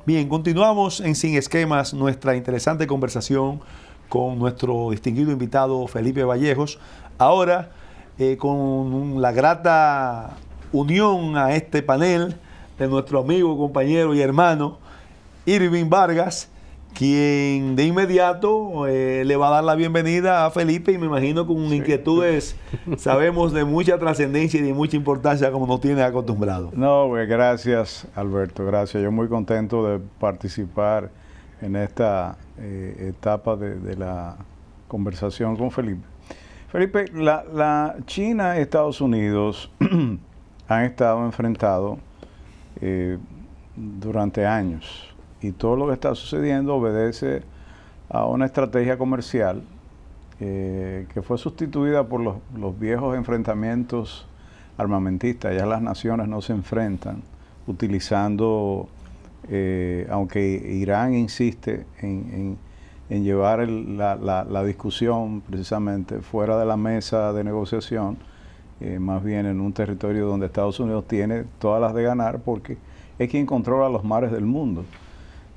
Bien, continuamos en Sin Esquemas nuestra interesante conversación con nuestro distinguido invitado Felipe Vallejos. Ahora, con la grata unión a este panel de nuestro amigo, compañero y hermano Irving Vargas, quien de inmediato le va a dar la bienvenida a Felipe, y me imagino con inquietudes, sabemos, de mucha trascendencia y de mucha importancia, como nos tiene acostumbrado. No, pues gracias, Alberto, gracias. Yo muy contento de participar en esta etapa de la conversación con Felipe. Felipe, la China y Estados Unidos han estado enfrentados durante años. Y todo lo que está sucediendo obedece a una estrategia comercial que fue sustituida por los viejos enfrentamientos armamentistas. Ya las naciones no se enfrentan utilizando, aunque Irán insiste en llevar la discusión precisamente fuera de la mesa de negociación, más bien en un territorio donde Estados Unidos tiene todas las de ganar, porque es quien controla los mares del mundo.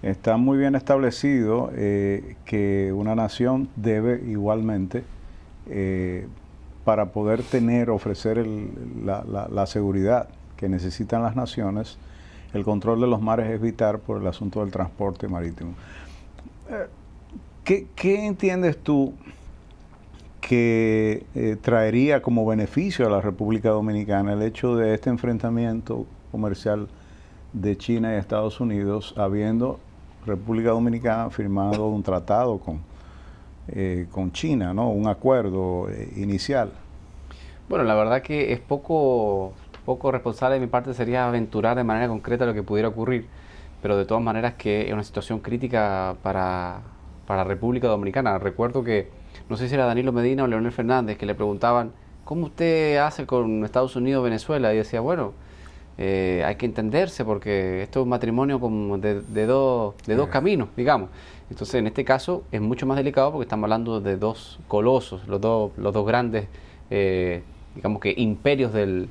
Está muy bien establecido que una nación debe igualmente, para poder ofrecer la seguridad que necesitan las naciones, el control de los mares es vital por el asunto del transporte marítimo. ¿Qué entiendes tú que traería como beneficio a la República Dominicana el hecho de este enfrentamiento comercial de China y Estados Unidos, habiendo República Dominicana firmado un tratado con China, ¿no? Un acuerdo inicial? Bueno, la verdad que es poco responsable de mi parte sería aventurar de manera concreta lo que pudiera ocurrir, pero de todas maneras que es una situación crítica para la República Dominicana. Recuerdo que, no sé si era Danilo Medina o Leonel Fernández, que le preguntaban, ¿cómo usted hace con Estados Unidos o Venezuela? Y decía, bueno, hay que entenderse porque esto es un matrimonio como de dos caminos, digamos. Entonces, en este caso es mucho más delicado porque estamos hablando de dos colosos, los dos grandes, digamos que imperios del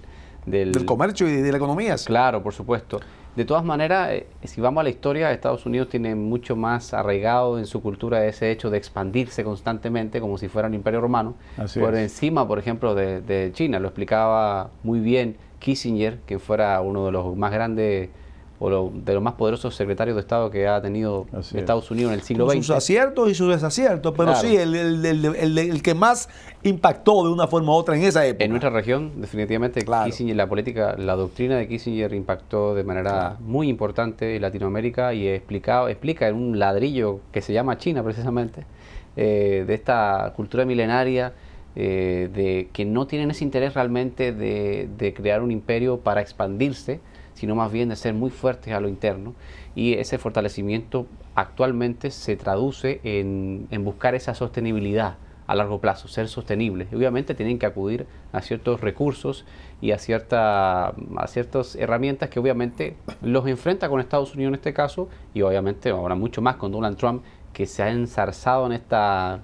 comercio y de la economía. Claro, por supuesto. De todas maneras, si vamos a la historia, Estados Unidos tiene mucho más arraigado en su cultura ese hecho de expandirse constantemente como si fuera un imperio romano, por encima, por ejemplo, de China. Lo explicaba muy bien Kissinger, que fuera uno de los más grandes o de los más poderosos secretarios de Estado que ha tenido Estados Unidos en el siglo XX. Sus aciertos y sus desaciertos, pero claro, sí, el que más impactó de una forma u otra en esa época. En nuestra región, definitivamente, claro, Kissinger, la doctrina de Kissinger impactó de manera muy importante en Latinoamérica y explica en un ladrillo que se llama China, precisamente, de esta cultura milenaria, de que no tienen ese interés realmente de crear un imperio para expandirse, sino más bien de ser muy fuertes a lo interno, y ese fortalecimiento actualmente se traduce en buscar esa sostenibilidad a largo plazo, ser sostenibles. Y obviamente tienen que acudir a ciertos recursos y a ciertas herramientas que obviamente los enfrenta con Estados Unidos en este caso, y obviamente ahora mucho más con Donald Trump, que se ha enzarzado en esta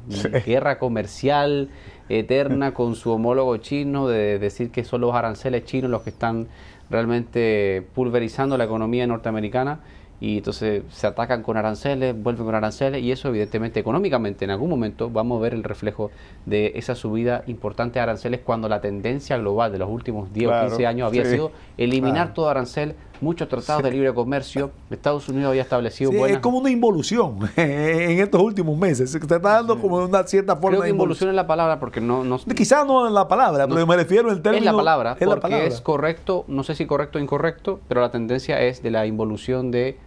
guerra comercial eterna con su homólogo chino, de decir que son los aranceles chinos los que están realmente pulverizando la economía norteamericana, y entonces se atacan con aranceles, vuelven con aranceles, y eso evidentemente económicamente en algún momento vamos a ver el reflejo de esa subida importante de aranceles, cuando la tendencia global de los últimos 10 o 15 años había sido eliminar todo arancel, muchos tratados de libre comercio. Estados Unidos había establecido buenas... Es como una involución en estos últimos meses, se está dando como una cierta forma. Creo que involución es la palabra, porque quizás no es la palabra, pero me refiero al término... Es la palabra, porque es correcto, no sé si correcto o incorrecto, pero la tendencia es de la involución de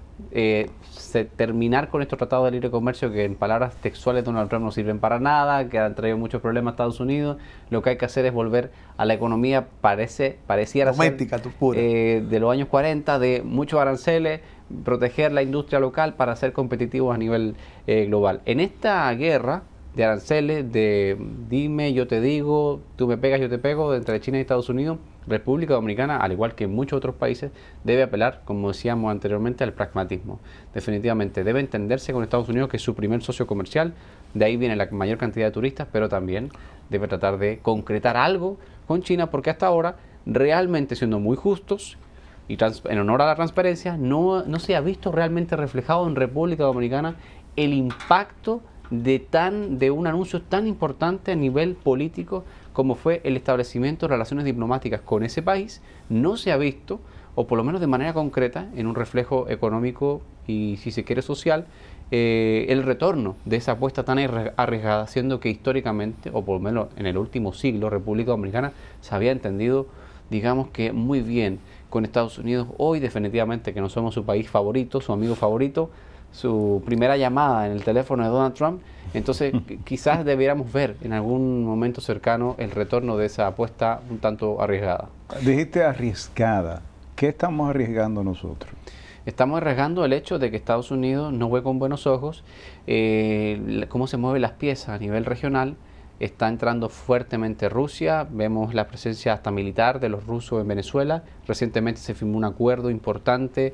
terminar con estos tratados de libre comercio que en palabras textuales de Donald Trump no sirven para nada, que han traído muchos problemas a Estados Unidos. Lo que hay que hacer es volver a la economía, pareciera doméstica, ser, de los años 40, de muchos aranceles, proteger la industria local para ser competitivos a nivel global. En esta guerra de aranceles, de dime, yo te digo, tú me pegas, yo te pego, entre China y Estados Unidos, República Dominicana, al igual que en muchos otros países, debe apelar, como decíamos anteriormente, al pragmatismo. Definitivamente debe entenderse con Estados Unidos, que es su primer socio comercial, de ahí viene la mayor cantidad de turistas, pero también debe tratar de concretar algo con China, porque hasta ahora, realmente siendo muy justos, y en honor a la transparencia, no se ha visto realmente reflejado en República Dominicana el impacto de un anuncio tan importante a nivel político como fue el establecimiento de relaciones diplomáticas con ese país. No se ha visto, o por lo menos de manera concreta, en un reflejo económico y, si se quiere, social, el retorno de esa apuesta tan arriesgada, siendo que históricamente, o por lo menos en el último siglo, República Dominicana se había entendido, digamos que muy bien con Estados Unidos. Hoy definitivamente que no somos su país favorito, su amigo favorito, su primera llamada en el teléfono de Donald Trump. Entonces quizás debiéramos ver en algún momento cercano el retorno de esa apuesta un tanto arriesgada. Dijiste arriesgada. ¿Qué estamos arriesgando nosotros? Estamos arriesgando el hecho de que Estados Unidos no ve con buenos ojos cómo se mueven las piezas a nivel regional. Está entrando fuertemente Rusia, vemos la presencia hasta militar de los rusos en Venezuela. Recientemente se firmó un acuerdo importante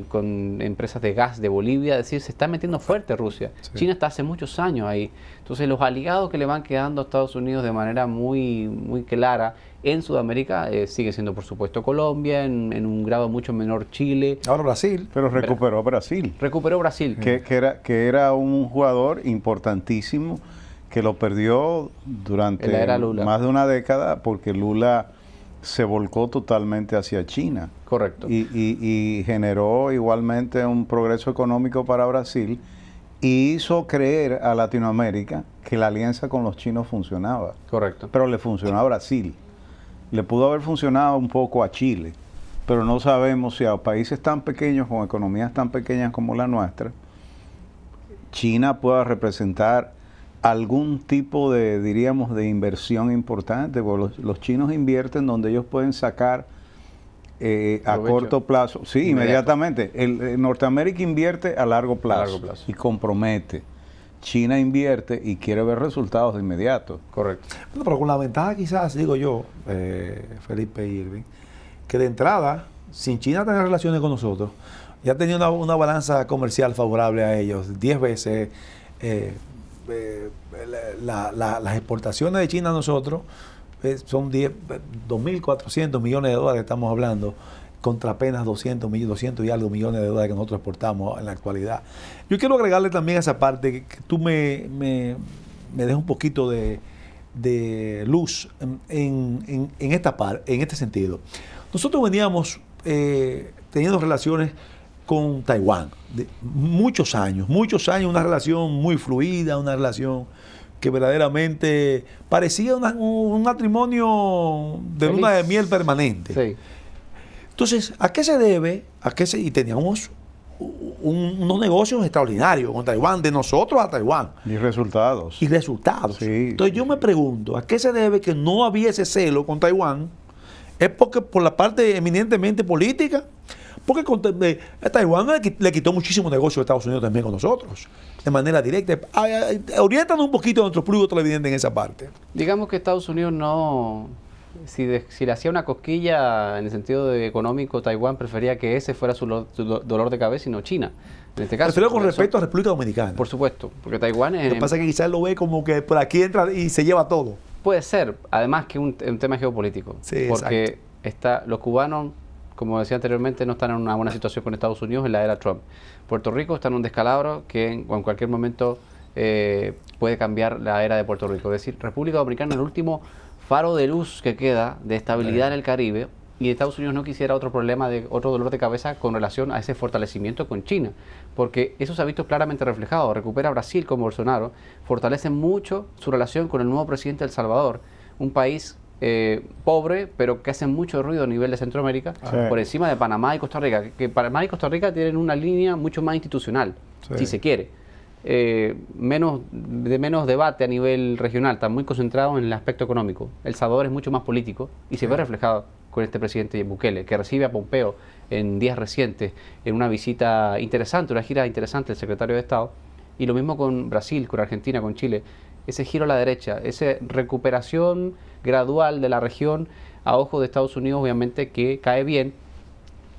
con empresas de gas de Bolivia, es decir, se está metiendo fuerte Rusia. Sí. China está hace muchos años ahí. Entonces los aliados que le van quedando a Estados Unidos de manera muy clara en Sudamérica sigue siendo por supuesto Colombia, en un grado mucho menor Chile. Ahora Brasil. Pero recuperó Brasil. Recuperó Brasil. Que era un jugador importantísimo, que lo perdió durante más de una década porque Lula se volcó totalmente hacia China. Correcto. Y generó igualmente un progreso económico para Brasil y hizo creer a Latinoamérica que la alianza con los chinos funcionaba. Correcto. Pero le funcionó a Brasil. Le pudo haber funcionado un poco a Chile, pero no sabemos si a países tan pequeños, con economías tan pequeñas como la nuestra, China pueda representar algún tipo de, diríamos, de inversión importante, porque los chinos invierten donde ellos pueden sacar a corto plazo. Sí, inmediatamente. El Norteamérica invierte a largo plazo y compromete. China invierte y quiere ver resultados de inmediato. Correcto. Bueno, pero con la ventaja quizás, digo yo, Felipe y Irving, que de entrada, sin China tener relaciones con nosotros, ya tenía una balanza comercial favorable a ellos, 10 veces. Las exportaciones de China a nosotros son 2.400 millones de dólares, estamos hablando, contra apenas 200 y algo millones de dólares que nosotros exportamos en la actualidad. Yo quiero agregarle también a esa parte que tú me des un poquito de luz en este sentido. Nosotros veníamos teniendo relaciones con Taiwán de muchos años, una relación muy fluida, una relación que verdaderamente parecía un matrimonio de feliz, luna de miel permanente. Sí. Entonces, ¿a qué se debe? Y teníamos unos negocios extraordinarios con Taiwán, de nosotros a Taiwán. Y resultados. Sí, entonces yo me pregunto, ¿a qué se debe que no había ese celo con Taiwán? ¿Es porque por la parte eminentemente política? Porque Taiwán le quitó muchísimo negocio a Estados Unidos también con nosotros, de manera directa. Oriéntanos un poquito a nuestro público televidente en esa parte. Digamos que Estados Unidos no, si le hacía una cosquilla en el sentido económico, Taiwán prefería que ese fuera su dolor de cabeza y no China. En este caso. Prefiero con respecto a República Dominicana. Por supuesto, porque Taiwán es... Lo que pasa es que quizás lo ve como que por aquí entra y se lleva todo. Puede ser, además que un tema geopolítico. Sí, porque los cubanos, como decía anteriormente, no están en una buena situación con Estados Unidos en la era Trump. Puerto Rico está en un descalabro que en cualquier momento puede cambiar la era de Puerto Rico. Es decir, República Dominicana es el último faro de luz que queda de estabilidad en el Caribe, y Estados Unidos no quisiera otro dolor de cabeza con relación a ese fortalecimiento con China, porque eso se ha visto claramente reflejado. Recupera Brasil con Bolsonaro, fortalece mucho su relación con el nuevo presidente de El Salvador, un país pobre, pero que hace mucho ruido a nivel de Centroamérica, por encima de Panamá y Costa Rica, que Panamá y Costa Rica tienen una línea mucho más institucional, si se quiere. Menos debate a nivel regional, está muy concentrado en el aspecto económico. El Salvador es mucho más político y se ve reflejado con este presidente Bukele, que recibe a Pompeo en días recientes en una visita interesante, una gira interesante del secretario de Estado, y lo mismo con Brasil, con Argentina, con Chile. Ese giro a la derecha, esa recuperación gradual de la región a ojos de Estados Unidos, obviamente que cae bien,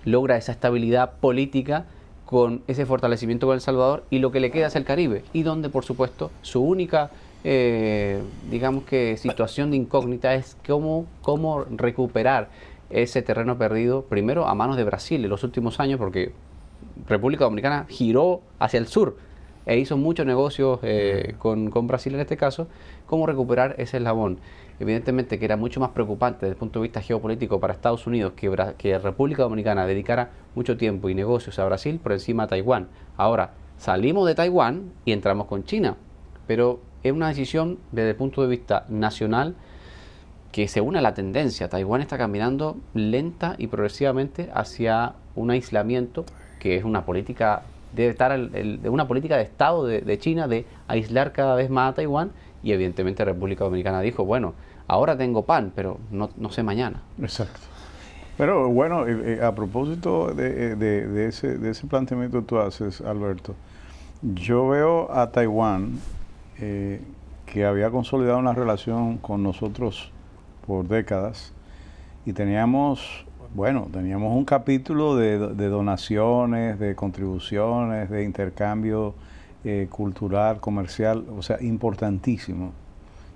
logra esa estabilidad política con ese fortalecimiento con El Salvador, y lo que le queda es el Caribe, y donde por supuesto su única digamos que situación de incógnita es cómo recuperar ese terreno perdido, primero a manos de Brasil en los últimos años, porque República Dominicana giró hacia el sur e hizo muchos negocios con Brasil en este caso, cómo recuperar ese eslabón. Evidentemente que era mucho más preocupante desde el punto de vista geopolítico para Estados Unidos que República Dominicana dedicara mucho tiempo y negocios a Brasil por encima de Taiwán. Ahora, salimos de Taiwán y entramos con China, pero es una decisión desde el punto de vista nacional que se une a la tendencia. Taiwán está caminando lenta y progresivamente hacia un aislamiento, que es una política, debe estar una política de Estado de China de aislar cada vez más a Taiwán, y evidentemente República Dominicana dijo, bueno, ahora tengo pan, pero no sé mañana. Exacto. Pero bueno, a propósito de ese planteamiento que tú haces, Alberto, yo veo a Taiwán, que había consolidado una relación con nosotros por décadas, y teníamos un capítulo de donaciones, de contribuciones, de intercambio cultural, comercial, o sea, importantísimo.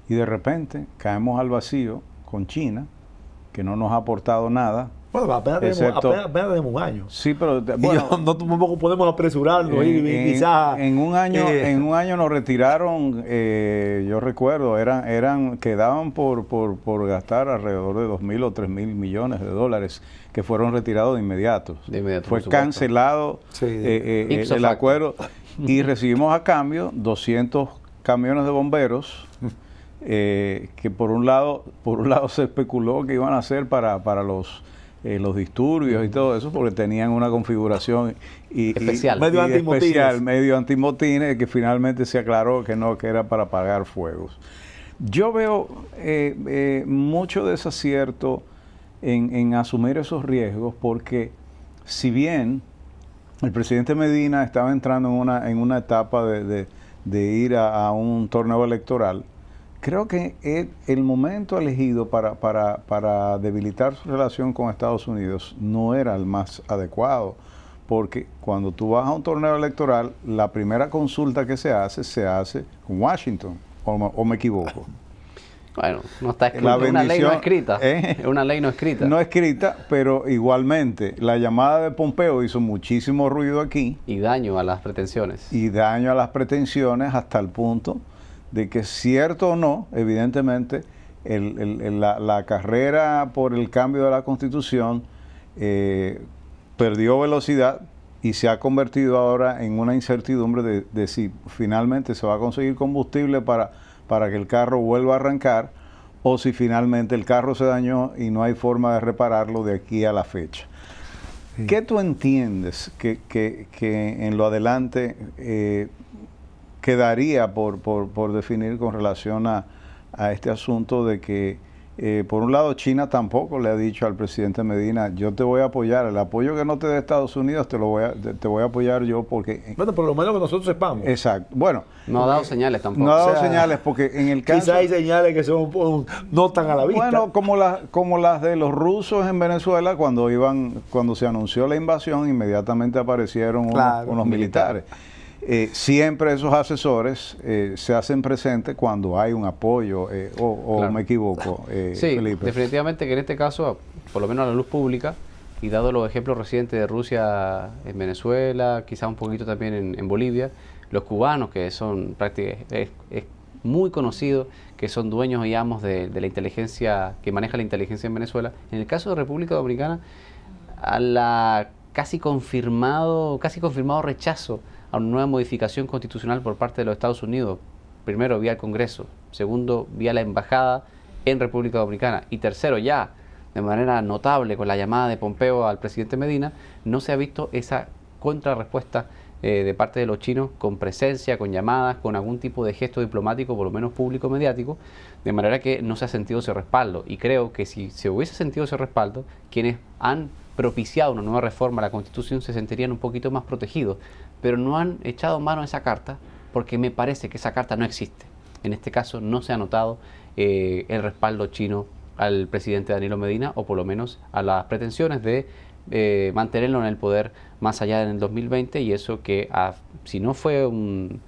Y de repente caemos al vacío con China, que no nos ha aportado nada. Bueno, apenas tenemos un año. Sí, pero bueno, no tampoco podemos apresurarnos y quizás en un año nos retiraron, yo recuerdo, quedaban por gastar alrededor de 2.000 o 3.000 millones de dólares que fueron retirados de inmediato. Fue cancelado el acuerdo y recibimos a cambio 200 camiones de bomberos. Que por un lado se especuló que iban a ser para los disturbios y todo eso, porque tenían una configuración especial, medio antimotines, que finalmente se aclaró que no, que era para apagar fuegos. Yo veo mucho desacierto en asumir esos riesgos, porque si bien el presidente Medina estaba entrando en una etapa de ir a un torneo electoral, creo que el momento elegido para debilitar su relación con Estados Unidos no era el más adecuado, porque cuando tú vas a un torneo electoral, la primera consulta que se hace con Washington, o me equivoco. Bueno, no está escrito, una ley no escrita. Una ley no escrita. No escrita, pero igualmente la llamada de Pompeo hizo muchísimo ruido aquí. Y daño a las pretensiones. Y daño a las pretensiones hasta el punto de que, cierto o no, evidentemente, la carrera por el cambio de la Constitución perdió velocidad y se ha convertido ahora en una incertidumbre de si finalmente se va a conseguir combustible para que el carro vuelva a arrancar, o si finalmente el carro se dañó y no hay forma de repararlo de aquí a la fecha. Sí. ¿Qué tú entiendes que en lo adelante quedaría por definir con relación a este asunto de que, por un lado, China tampoco le ha dicho al presidente Medina, yo te voy a apoyar, el apoyo que no te dé Estados Unidos te voy a apoyar yo, porque... Bueno, por lo menos que nosotros sepamos. Exacto. Bueno. No ha dado señales tampoco. No ha dado señales, porque en el caso... Quizá hay señales que no están a la vista. Bueno, como las de los rusos en Venezuela, cuando se anunció la invasión, inmediatamente aparecieron unos militares. Siempre esos asesores se hacen presentes cuando hay un apoyo, claro. Me equivoco, sí, Felipe. Definitivamente que en este caso, por lo menos a la luz pública, y dado los ejemplos recientes de Rusia en Venezuela, quizás un poquito también en Bolivia, los cubanos, que son prácticamente, es muy conocido, que son dueños y amos de la inteligencia, que maneja la inteligencia en Venezuela. En el caso de República Dominicana, a la casi confirmado rechazo a una nueva modificación constitucional por parte de los Estados Unidos, primero vía el Congreso, segundo vía la Embajada en República Dominicana, y tercero ya de manera notable con la llamada de Pompeo al presidente Medina, no se ha visto esa contrarrespuesta de parte de los chinos, con presencia, con llamadas, con algún tipo de gesto diplomático, por lo menos público mediático, de manera que no se ha sentido ese respaldo. Y creo que si se hubiese sentido ese respaldo, quienes han propiciado una nueva reforma a la Constitución se sentirían un poquito más protegidos, pero no han echado mano a esa carta, porque me parece que esa carta no existe. En este caso no se ha notado el respaldo chino al presidente Danilo Medina, o por lo menos a las pretensiones de mantenerlo en el poder más allá del 2020, y eso que si no fue un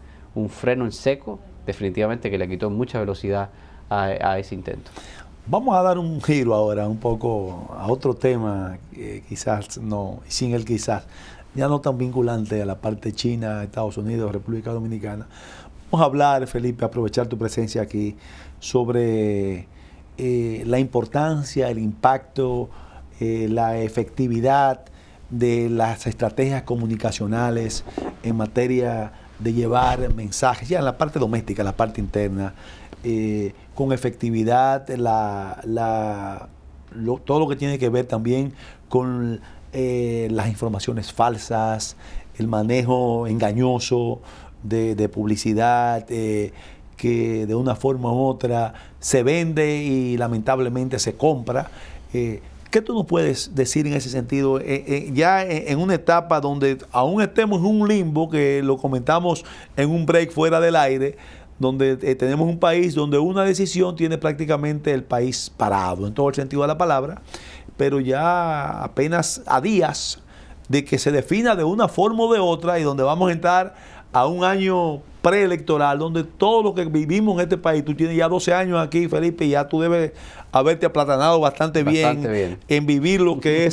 freno en seco, definitivamente que le quitó mucha velocidad a ese intento. Vamos a dar un giro ahora un poco a otro tema, quizás no, sin el quizás, ya no tan vinculante a la parte China, Estados Unidos, República Dominicana. Vamos a hablar, Felipe, aprovechar tu presencia aquí, sobre la importancia, el impacto, la efectividad de las estrategias comunicacionales en materia de llevar mensajes, ya en la parte doméstica, en la parte interna, con efectividad, todo lo que tiene que ver también con las informaciones falsas, el manejo engañoso de publicidad, que de una forma u otra se vende y lamentablemente se compra. ¿Qué tú nos puedes decir en ese sentido? Ya en una etapa donde aún estemos en un limbo, que lo comentamos en un break fuera del aire, donde tenemos un país donde una decisión tiene prácticamente el país parado, en todo el sentido de la palabra, pero ya apenas a días de que se defina de una forma o de otra, y donde vamos a entrar a un año preelectoral, donde todo lo que vivimos en este país, tú tienes ya 12 años aquí, Felipe, y ya tú debes haberte aplatanado bastante bien en vivir lo que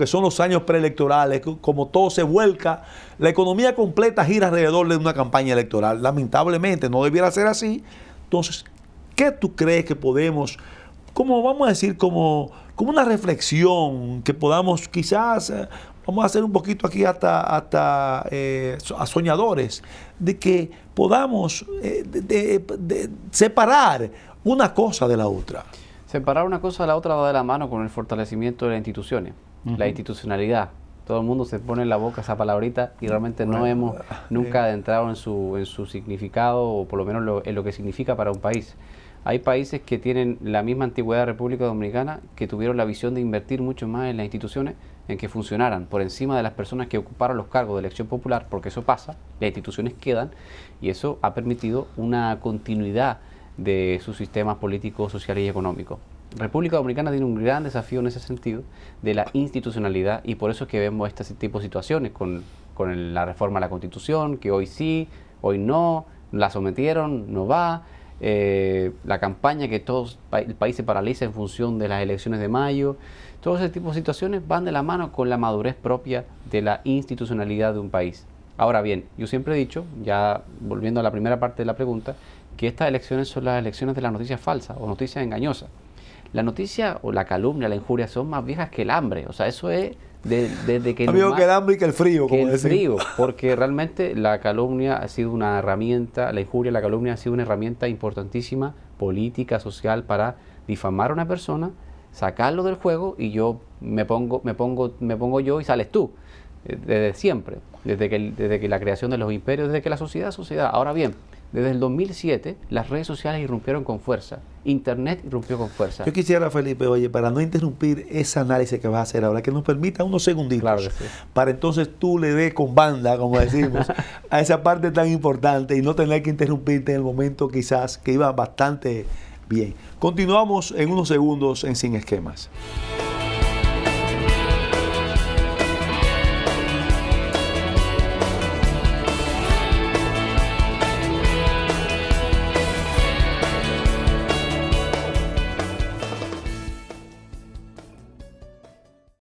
son los años preelectorales, como todo se vuelca, la economía completa gira alrededor de una campaña electoral. Lamentablemente no debiera ser así. Entonces, ¿qué tú crees que podemos, como vamos a decir, como una reflexión que podamos quizás, vamos a hacer un poquito aquí hasta soñadores, de que podamos separar una cosa de la otra? Separar una cosa de la otra va de la mano con el fortalecimiento de las instituciones, la institucionalidad. Todo el mundo se pone en la boca esa palabrita y realmente no hemos nunca adentrado en su significado, o por lo menos en lo que significa para un país. Hay países que tienen la misma antigüedad de República Dominicana, que tuvieron la visión de invertir mucho más en las instituciones, en que funcionaran por encima de las personas que ocuparon los cargos de elección popular, porque eso pasa, las instituciones quedan, y eso ha permitido una continuidad de sus sistemas políticos, sociales y económicos. República Dominicana tiene un gran desafío en ese sentido de la institucionalidad, y por eso es que vemos este tipo de situaciones con la reforma a la Constitución, que hoy sí, hoy no, la sometieron, no va, la campaña que el país se paraliza en función de las elecciones de mayo. Todo ese tipo de situaciones van de la mano con la madurez propia de la institucionalidad de un país. Ahora bien, yo siempre he dicho, ya volviendo a la primera parte de la pregunta, que estas elecciones son las elecciones de las noticias falsas o noticias engañosas. La noticia o la calumnia, la injuria son más viejas que el hambre. O sea, eso es desde que... Amigo, que el hambre y que el frío, como decimos. El frío, porque realmente la calumnia ha sido una herramienta, la injuria, la calumnia ha sido una herramienta importantísima, política, social, para difamar a una persona, sacarlo del juego, y yo me pongo yo y sales tú. Desde siempre, desde que la creación de los imperios, desde que la sociedad es sociedad. Ahora bien, desde el 2007 las redes sociales irrumpieron con fuerza, Internet irrumpió con fuerza. Yo quisiera, Felipe, oye, para no interrumpir ese análisis que vas a hacer ahora, que nos permita unos segunditos, claro que sí, para entonces tú le des con banda, como decimos, a esa parte tan importante, y no tener que interrumpirte en el momento quizás que iba bastante bien. Continuamos en unos segundos en Sin Esquemas.